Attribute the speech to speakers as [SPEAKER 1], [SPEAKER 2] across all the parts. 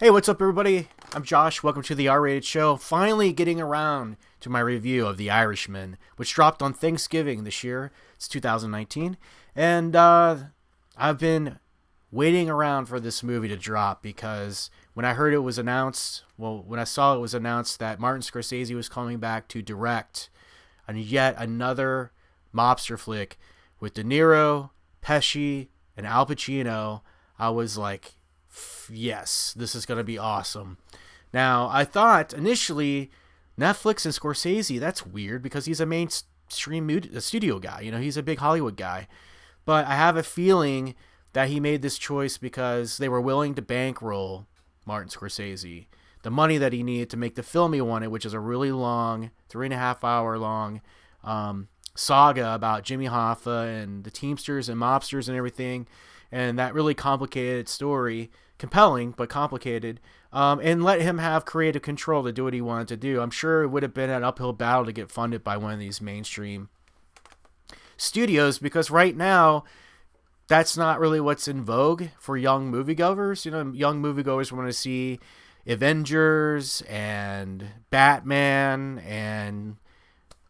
[SPEAKER 1] Hey, what's up, everybody? I'm Josh. Welcome to the R-Rated Show. Finally getting around to my review of The Irishman, which dropped on Thanksgiving this year. It's 2019. And I've been waiting around for this movie to drop because when I heard it was announced, when I saw it was announced that Martin Scorsese was coming back to direct yet another mobster flick with Deniro, Pesci, and Al Pacino, I was like, yes, this is going to be awesome. Now, I thought initially Netflix and Scorsese, that's weird because he's a mainstream studio guy. You know, he's a big Hollywood guy. But I have a feeling that he made this choice because they were willing to bankroll Martin Scorsese the money that he needed to make the film he wanted, which is a really long, 3.5 hour long saga about Jimmy Hoffa and the Teamsters and mobsters and everything. And that really complicated story, compelling but complicated, and let him have creative control to do what he wanted to do. I'm sure it would have been an uphill battle to get funded by one of these mainstream studios because right now that's not really what's in vogue for young moviegoers. You know, young moviegoers want to see Avengers and Batman and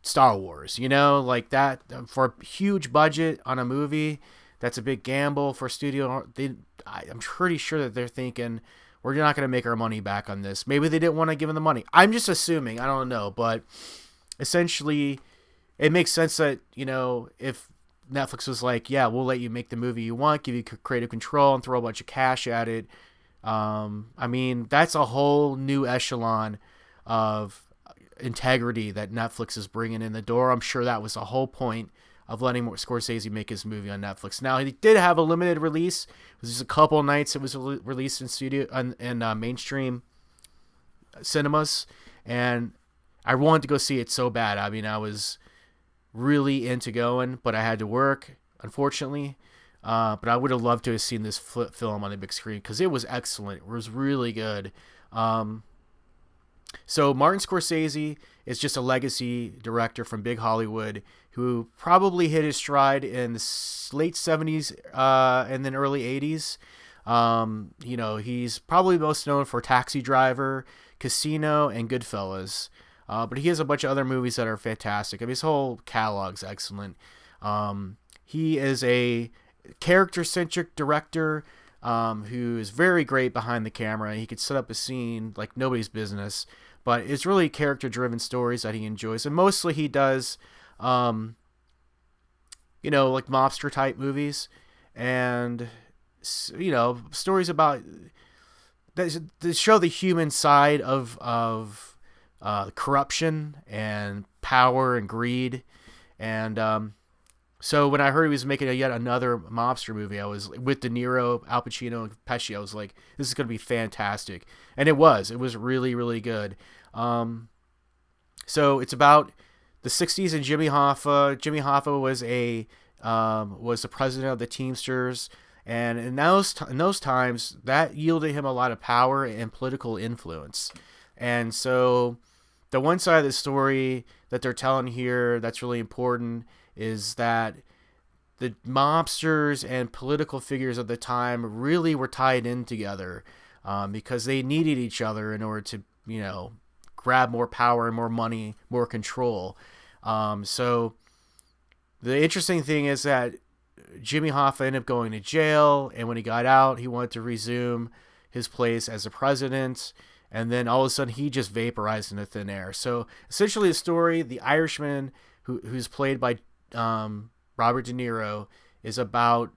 [SPEAKER 1] Star Wars, you know, like that for a huge budget on a movie. That's a big gamble for studio. I'm pretty sure that they're thinking we're not going to make our money back on this. Maybe they didn't want to give him the money. I'm just assuming. I don't know, but essentially, it makes sense that, you know, if Netflix was like, yeah, we'll let you make the movie you want, give you creative control, and throw a bunch of cash at it. I mean, that's a whole new echelon of integrity that Netflix is bringing in the door. I'm sure that was the whole point of letting Scorsese make his movie on Netflix. Now, he did have a limited release. It was just a couple nights it was released in studio and mainstream cinemas, and I wanted to go see it so bad. I mean, I was really into going, but I had to work, unfortunately. But I would have loved to have seen this film on the big screen because it was excellent. It was really good. So Martin Scorsese is just a legacy director from big Hollywood who probably hit his stride in the late 70s and then early 80s. You know, he's probably most known for Taxi Driver, Casino, and Goodfellas. But he has a bunch of other movies that are fantastic. I mean, his whole catalog's excellent. He is a character-centric director who is very great behind the camera. He could set up a scene like nobody's business, but it's really character-driven stories that he enjoys, and mostly he does, you know, like mobster-type movies, and you know, stories about that show the human side of corruption and power and greed, and so when I heard he was making yet another mobster movie, I was with Deniro, Al Pacino, and Pesci. I was like, "This is going to be fantastic," and it was. It was really, really good. So it's about the '60s and Jimmy Hoffa. Jimmy Hoffa was the president of the Teamsters, and in those times, that yielded him a lot of power and political influence. And so, the one side of the story that they're telling here that's really important is that the mobsters and political figures of the time really were tied in together because they needed each other in order to, you know, grab more power and more money, more control. So the interesting thing is that Jimmy Hoffa ended up going to jail, and when he got out, he wanted to resume his place as a president, and then all of a sudden he just vaporized into thin air. So essentially the story, The Irishman, who's played by Robert De Niro, is about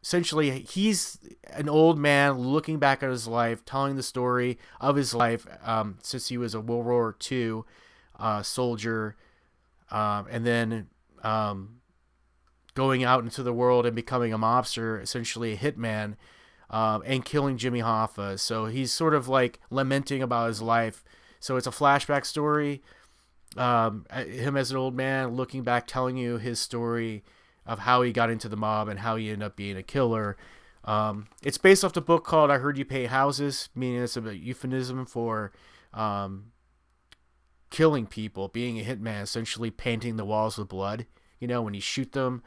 [SPEAKER 1] essentially he's an old man looking back at his life, telling the story of his life since he was a World War II soldier, and then going out into the world and becoming a mobster, essentially a hitman, and killing Jimmy Hoffa. So he's sort of like lamenting about his life. So it's a flashback story. Him as an old man looking back, telling you his story of how he got into the mob and how he ended up being a killer. It's based off the book called I Heard You Paint Houses, meaning it's a euphemism for killing people, being a hitman, essentially painting the walls with blood. You know, when you shoot them,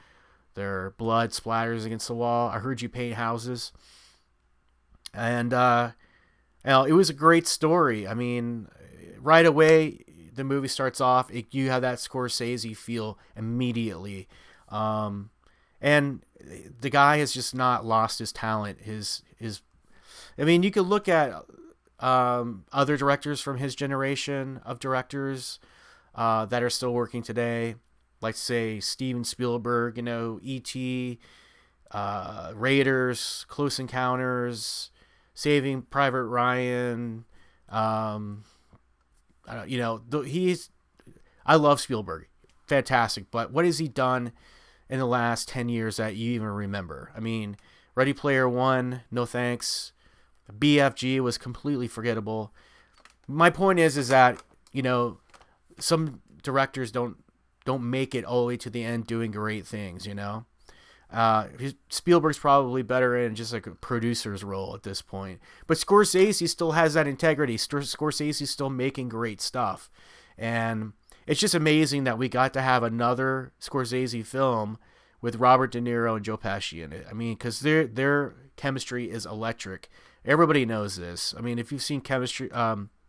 [SPEAKER 1] their blood splatters against the wall. I heard you paint houses. And It was a great story. I mean, right away, the movie starts off, you have that Scorsese feel immediately. Um, and the guy has just not lost his talent. I mean, you could look at other directors from his generation of directors that are still working today, like say Steven Spielberg, E.T., Raiders, Close Encounters, Saving Private Ryan. Um, he's I love Spielberg, fantastic. But what has he done in the last 10 years that you even remember? I mean, Ready Player One, no thanks. BFG was completely forgettable. My point is that some directors don't make it all the way to the end doing great things. Spielberg's probably better in just like a producer's role at this point, but Scorsese still has that integrity. Scorsese's still making great stuff, and it's just amazing that we got to have another Scorsese film with Robert De Niro and Joe Pesci in it. I mean, because their chemistry is electric. Everybody knows this. I mean, if you've seen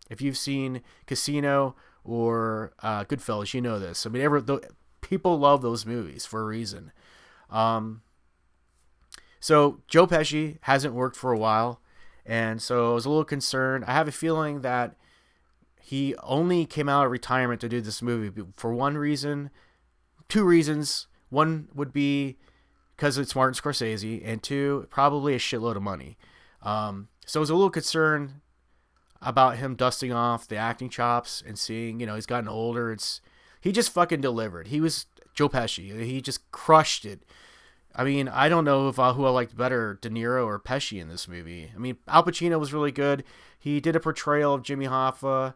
[SPEAKER 1] if you've seen Casino or Goodfellas, you know this. I mean, people love those movies for a reason. So Joe Pesci hasn't worked for a while, and so I was a little concerned. I have a feeling that he only came out of retirement to do this movie for one reason, two reasons. One would be because it's Martin Scorsese, and two, probably a shitload of money. So I was a little concerned about him dusting off the acting chops and seeing, he's gotten older. He just fucking delivered. He was Joe Pesci. He just crushed it. I mean, I don't know who I liked better, De Niro or Pesci in this movie. I mean, Al Pacino was really good. He did a portrayal of Jimmy Hoffa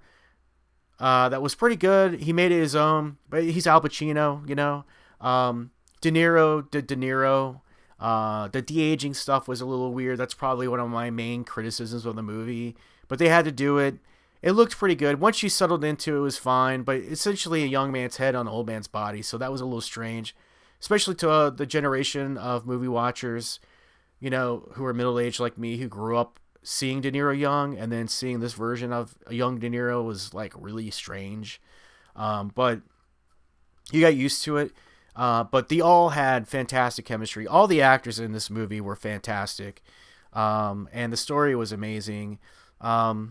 [SPEAKER 1] that was pretty good. He made it his own, but he's Al Pacino, De Niro did De Niro. The de-aging stuff was a little weird. That's probably one of my main criticisms of the movie. But they had to do it. It looked pretty good. Once you settled into it, it was fine. But essentially a young man's head on an old man's body. So that was a little strange. Especially to the generation of movie watchers, who are middle-aged like me, who grew up seeing De Niro young. And then seeing this version of a young De Niro was like really strange. But you got used to it. But they all had fantastic chemistry. All the actors in this movie were fantastic. And the story was amazing. What's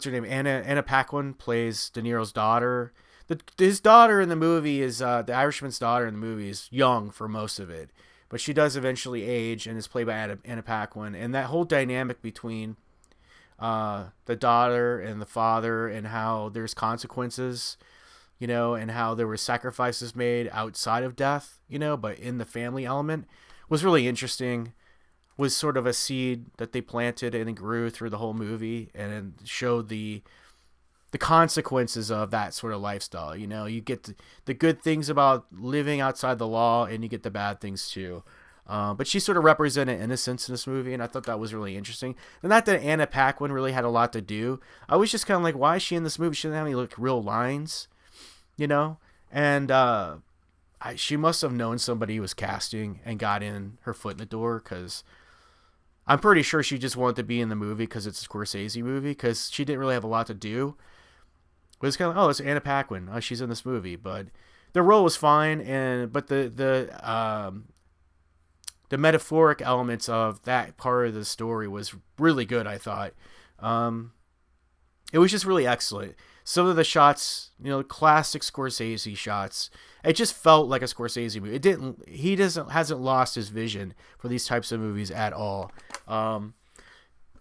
[SPEAKER 1] her name? Anna Paquin plays De Niro's daughter. His daughter in the movie is, the Irishman's daughter in the movie is young for most of it. But she does eventually age and is played by Anna Paquin. And that whole dynamic between the daughter and the father, and how there's consequences, and how there were sacrifices made outside of death, but in the family element, was really interesting. Was sort of a seed that they planted and it grew through the whole movie, and showed the consequences of that sort of lifestyle. You get the good things about living outside the law, and you get the bad things too. But she sort of represented innocence in this movie, and I thought that was really interesting. And not that Anna Paquin really had a lot to do. I was just kind of like, why is she in this movie? She doesn't have any real lines, And she must have known somebody who was casting and got in her foot in the door, because I'm pretty sure she just wanted to be in the movie because it's a Scorsese movie, because she didn't really have a lot to do. But it's kind of, it's Anna Paquin. Oh, she's in this movie. But the role was fine, but the metaphoric elements of that part of the story was really good, I thought. It was just really excellent. Some of the shots, classic Scorsese shots. It just felt like a Scorsese movie. He hasn't lost his vision for these types of movies at all.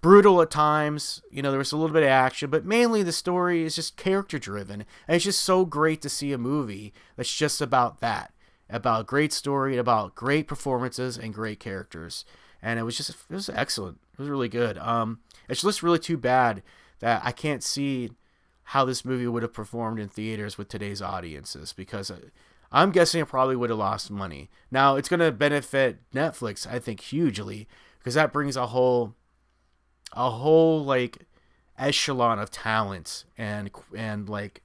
[SPEAKER 1] Brutal at times, there was a little bit of action, but mainly the story is just character driven. And it's just so great to see a movie that's just about that. About great story, about great performances and great characters. And it was excellent. It was really good. It's just really too bad that I can't see how this movie would have performed in theaters with today's audiences, because I'm guessing it probably would have lost money. Now, it's going to benefit Netflix, I think, hugely, because that brings a whole like echelon of talent and like,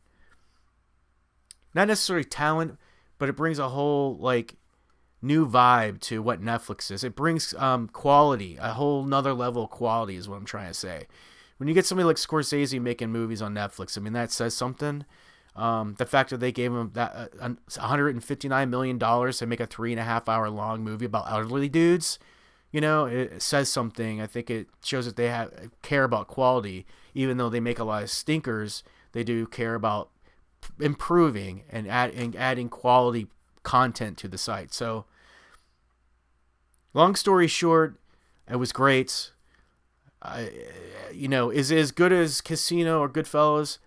[SPEAKER 1] not necessarily talent, but it brings a whole like new vibe to what Netflix is. It brings quality, a whole nother level of quality is what I'm trying to say. When you get somebody like Scorsese making movies on Netflix, I mean, that says something. The fact that they gave him that $159 million to make a 3.5 hour long movie about elderly dudes, you know, it says something. I think it shows that they care about quality. Even though they make a lot of stinkers, they do care about improving and adding quality content to the site. So, long story short, it was great. You know, is it as good as Casino or Goodfellas?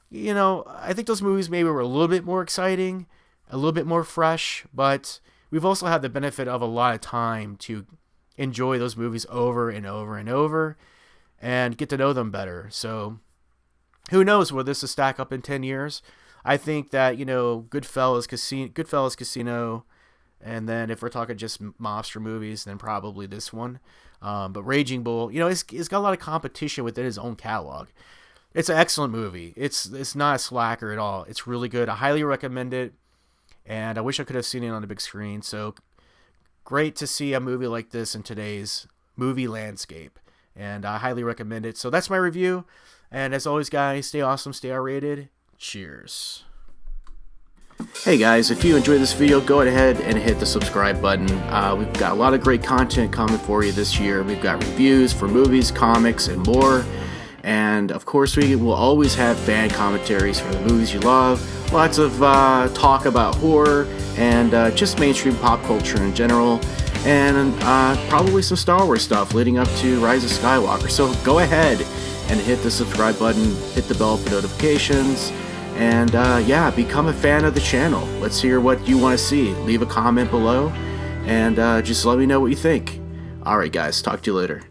[SPEAKER 1] You know, I think those movies maybe were a little bit more exciting, a little bit more fresh, but we've also had the benefit of a lot of time to enjoy those movies over and over and over and get to know them better. So who knows where this will stack up in 10 years. I think that, you know, Goodfellas, Casino, and then if we're talking just mobster movies, then probably this one. But Raging Bull, you know, it's got a lot of competition within his own catalog. It's an excellent movie. It's not a slacker at all. It's really good. I highly recommend it. And I wish I could have seen it on the big screen. So great to see a movie like this in today's movie landscape. And I highly recommend it. So that's my review. And as always, guys, stay awesome, stay R-rated. Cheers. Hey guys, if you enjoyed this video, go ahead and hit the subscribe button. We've got a lot of great content coming for you this year. We've got reviews for movies, comics, and more. And of course, we will always have fan commentaries for the movies you love. Lots of talk about horror and just mainstream pop culture in general. And probably some Star Wars stuff leading up to Rise of Skywalker. So go ahead and hit the subscribe button, hit the bell for notifications, and yeah, become a fan of the channel. Let's hear what you want to see. Leave a comment below, and just let me know what you think. Alright guys, talk to you later.